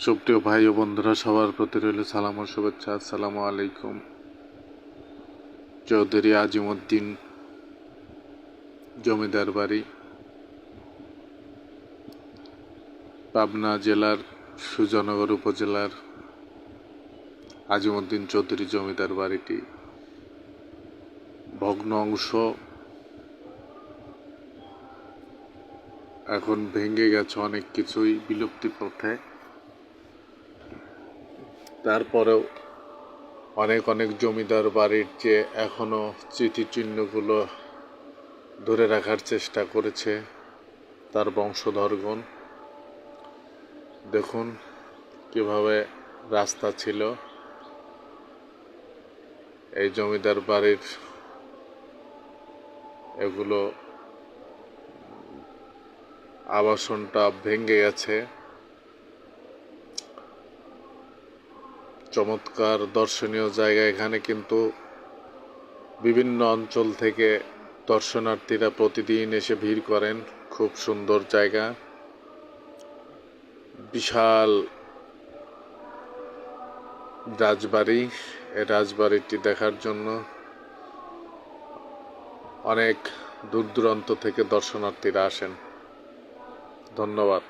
সুপ্রিয় ভাই ও বন্ধুরা, সবার প্রতি রইল সালাম ও শুভেচ্ছা। আসসালামু আলাইকুম। চৌধুরী আজিমউদ্দিন জমিদার বাড়ি, পাবনা জেলার সুজানগর উপজেলার আজিমউদ্দিন চৌধুরী জমিদার বাড়িটি ভগ্ন অংশ, এখন ভেঙে গেছে, অনেক কিছুই বিলুপ্তি পথে। তারপরেও অনেক অনেক জমিদার বাড়ির যে এখনো স্মৃতিচিহ্নগুলো ধরে রাখার চেষ্টা করেছে তার বংশধরগণ। দেখুন কিভাবে রাস্তা ছিল। এই জমিদার বাড়ির এগুলো আবাসনটা ভেঙে গেছে। চমৎকার দর্শনীয় জায়গা। এখানে কিন্তু বিভিন্ন অঞ্চল থেকে দর্শনার্থীরা প্রতিদিন এসে ভিড় করেন। খুব সুন্দর জায়গা, বিশাল রাজবাড়ি। এই রাজবাড়িটি দেখার জন্য অনেক দূর দূরান্ত থেকে দর্শনার্থীরা আসেন। ধন্যবাদ।